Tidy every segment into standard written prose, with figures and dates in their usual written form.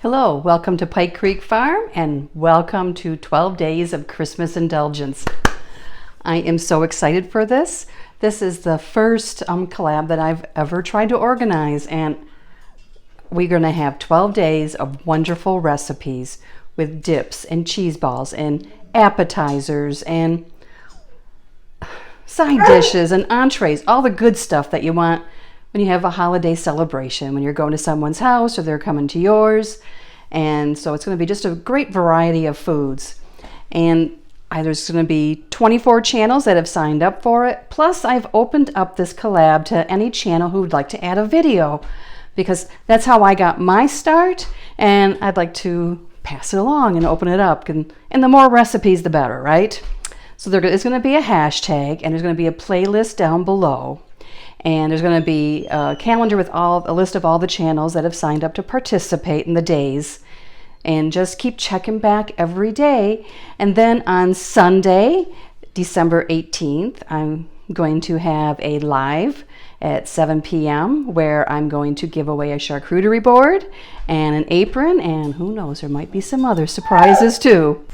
Hello, welcome to Pike Creek Farm and welcome to 12 Days of Christmas Indulgence. I am so excited for this. This is the first collab that I've ever tried to organize, and we're going to have 12 days of wonderful recipes with dips and cheese balls and appetizers and side dishes and entrees, all the good stuff that you want when you have a holiday celebration, when you're going to someone's house or they're coming to yours. And so it's going to be just a great variety of foods. And there's going to be 24 channels that have signed up for it. Plus, I've opened up this collab to any channel who would like to add a video, because that's how I got my start, and I'd like to pass it along and open it up. And the more recipes, the better, right? So there's going to be a hashtag, and there's going to be a playlist down below. And there's going to be a calendar with a list of all the channels that have signed up to participate in the days. And just keep checking back every day. And then on Sunday, December 18th, I'm going to have a live at 7 p.m. where I'm going to give away a charcuterie board and an apron. And who knows, there might be some other surprises too.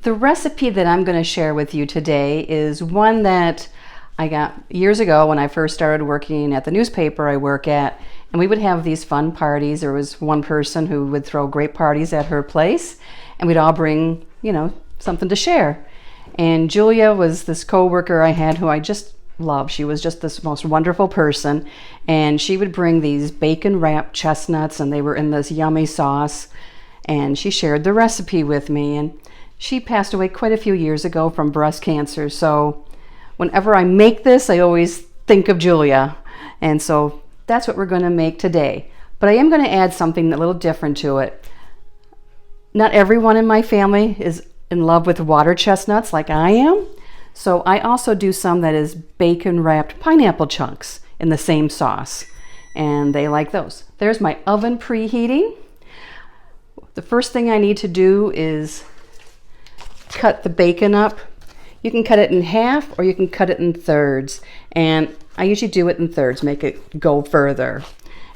The recipe that I'm going to share with you today is one that I got years ago when I first started working at the newspaper I work at, and we would have these fun parties. There was one person who would throw great parties at her place, and we'd all bring, something to share. And Julia was this coworker I had who I just loved. She was just this most wonderful person, and she would bring these bacon wrapped chestnuts, and they were in this yummy sauce, and she shared the recipe with me. And she passed away quite a few years ago from breast cancer, so whenever I make this, I always think of Julia. And so that's what we're going to make today. But I am going to add something a little different to it. Not everyone in my family is in love with water chestnuts like I am. So I also do some that is bacon wrapped pineapple chunks in the same sauce. And they like those. There's my oven preheating. The first thing I need to do is cut the bacon up. You can cut it in half or you can cut it in thirds. And I usually do it in thirds, make it go further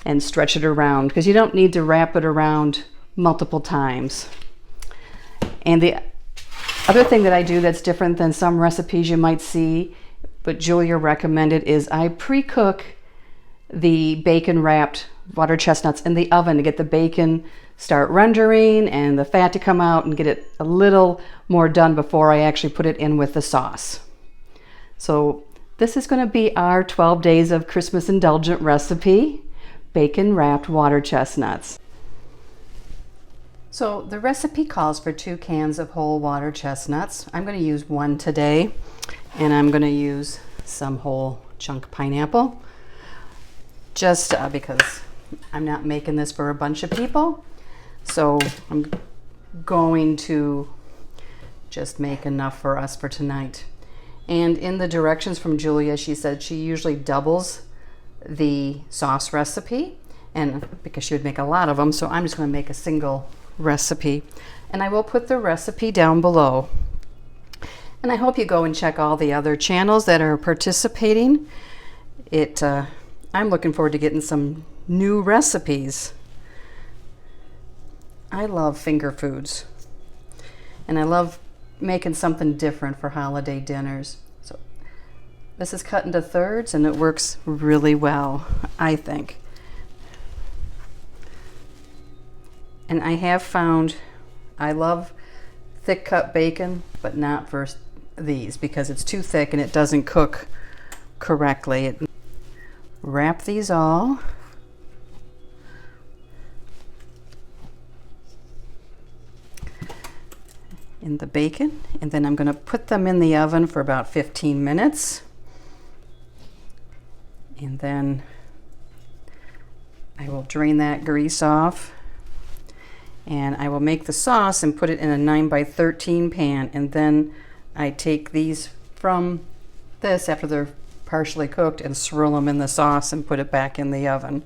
and stretch it around, because you don't need to wrap it around multiple times. And the other thing that I do that's different than some recipes you might see, but Julia recommended, is I pre-cook the bacon wrapped water chestnuts in the oven to get the bacon start rendering and the fat to come out and get it a little more done before I actually put it in with the sauce. So this is going to be our 12 Days of Christmas Indulgent recipe, bacon wrapped water chestnuts. So the recipe calls for 2 cans of whole water chestnuts. I'm going to use 1 today, and I'm going to use some whole chunk pineapple, just because I'm not making this for a bunch of people. So I'm going to just make enough for us for tonight. And in the directions from Julia, she said she usually doubles the sauce recipe, and because she would make a lot of them, so I'm just going to make a single recipe. And I will put the recipe down below. And I hope you go and check all the other channels that are participating. I'm looking forward to getting some new recipes. I love finger foods, and I love making something different for holiday dinners. So this is cut into thirds, and it works really well, I think. And I have found I love thick cut bacon, but not for these, because it's too thick and it doesn't cook correctly. Wrap these all. In the bacon, and then I'm going to put them in the oven for about 15 minutes, and then I will drain that grease off, and I will make the sauce and put it in a 9x13 pan, and then I take these from this after they're partially cooked and swirl them in the sauce and put it back in the oven.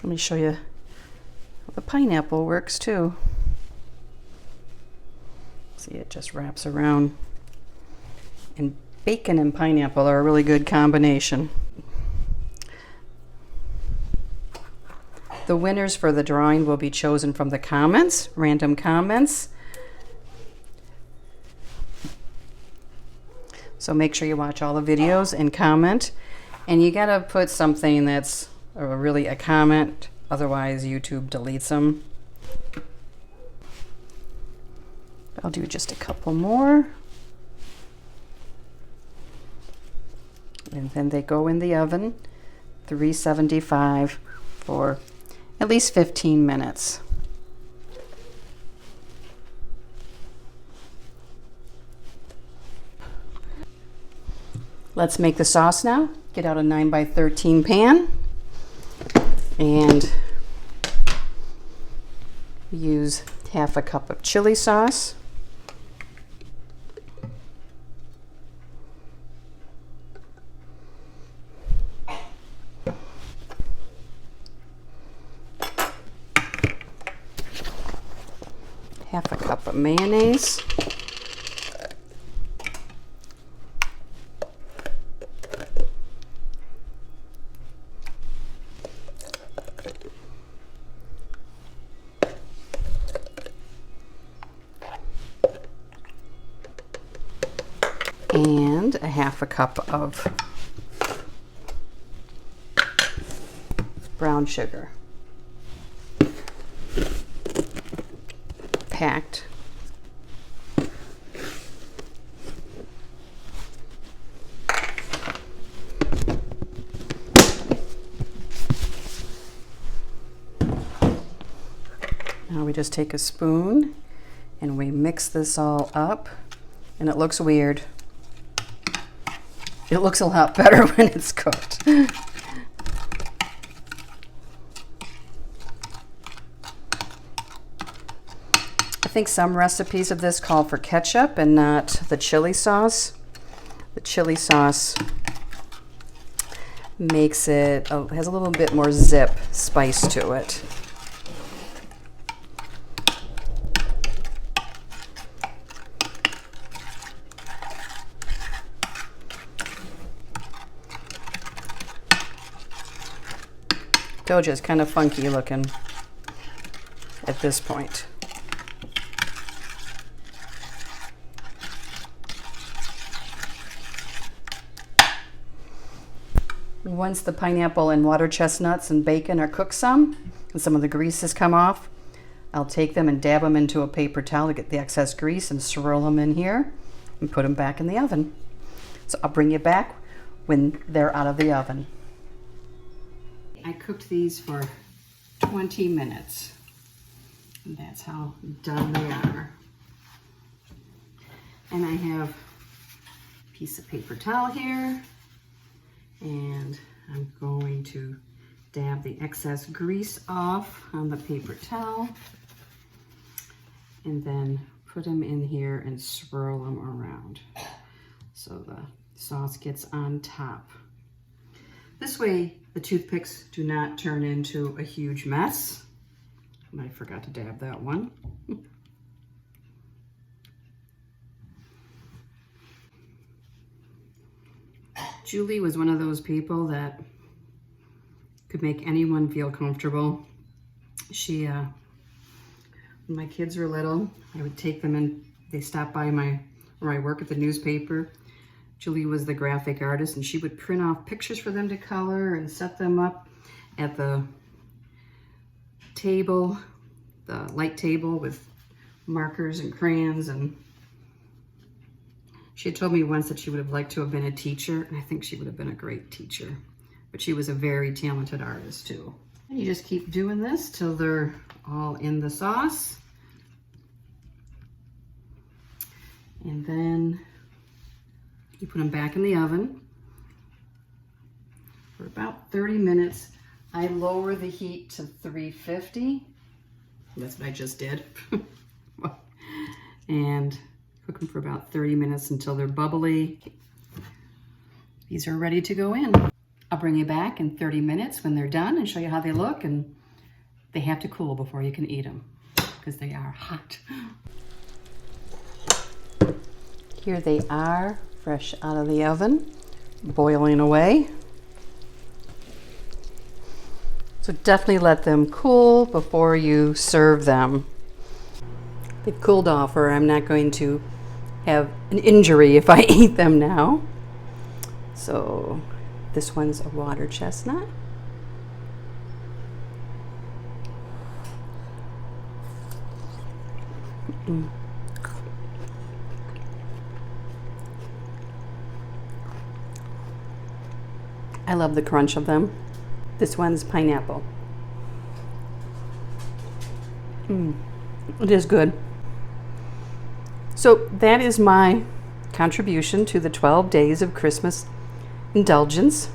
Let me show you how the pineapple works too. See, it just wraps around and Bacon and pineapple are a really good combination. The winners for the drawing will be chosen from the comments, random comments. So make sure you watch all the videos and comment. And you gotta put something that's really a comment, otherwise YouTube deletes them. I'll do just a couple more. And then they go in the oven, 375 for at least 15 minutes. Let's make the sauce now. Get out a 9x13 pan and use half a cup of chili sauce. Half a cup of mayonnaise. And a half a cup of brown sugar. Packed. Now we just take a spoon and we mix this all up, and it looks weird. It looks a lot better when it's cooked. I think some recipes of this call for ketchup and not the chili sauce. The chili sauce makes it, has a little bit more zip spice to it. Told you it's kind of funky looking at this point. Once the pineapple and water chestnuts and bacon are cooked some, and some of the grease has come off, I'll take them and dab them into a paper towel to get the excess grease and swirl them in here and put them back in the oven. So I'll bring you back when they're out of the oven. I cooked these for 20 minutes. And that's how done they are. And I have a piece of paper towel here, and I'm going to dab the excess grease off on the paper towel and then put them in here and swirl them around so the sauce gets on top. This way the toothpicks do not turn into a huge mess. And I forgot to dab that one. Julie was one of those people that could make anyone feel comfortable. She, when my kids were little, I would take them and they stopped by where I work at the newspaper. Julie was the graphic artist, and she would print off pictures for them to color and set them up at the table, the light table with markers and crayons. And she had told me once that she would have liked to have been a teacher, and I think she would have been a great teacher. But she was a very talented artist too. And you just keep doing this till they're all in the sauce. And then you put them back in the oven for about 30 minutes. I lower the heat to 350. That's what I just did. And cook them for about 30 minutes until they're bubbly. These are ready to go in. I'll bring you back in 30 minutes when they're done and show you how they look, and they have to cool before you can eat them because they are hot. Here they are, fresh out of the oven, boiling away. So definitely let them cool before you serve them. They've cooled off, or I'm not going to have an injury if I eat them now. So this one's a water chestnut. I love the crunch of them. This one's pineapple. It is good. So that is my contribution to the 12 Days of Christmas Indulgence.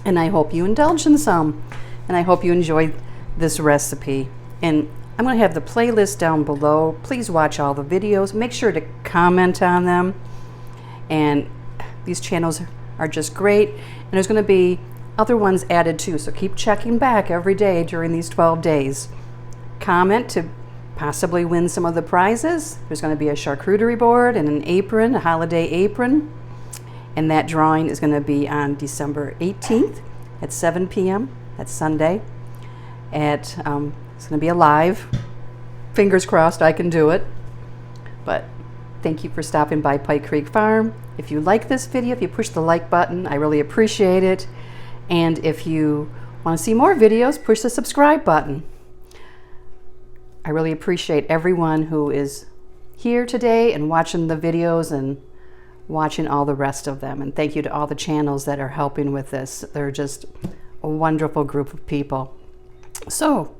And I hope you indulge in some. And I hope you enjoyed this recipe. And I'm going to have the playlist down below. Please watch all the videos. Make sure to comment on them. And these channels are just great. And there's going to be other ones added too. So keep checking back every day during these 12 days. Comment to possibly win some of the prizes. There's going to be a charcuterie board and an apron, a holiday apron. And that drawing is going to be on December 18th at 7 p.m. That's Sunday. It's going to be a live. Fingers crossed I can do it. But thank you for stopping by Pike Creek Farm. If you like this video, if you push the like button, I really appreciate it. And if you want to see more videos, push the subscribe button. I really appreciate everyone who is here today and watching the videos and watching all the rest of them. And thank you to all the channels that are helping with this. They're just a wonderful group of people. So,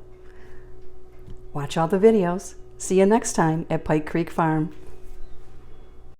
watch all the videos. See you next time at Pike Creek Farm.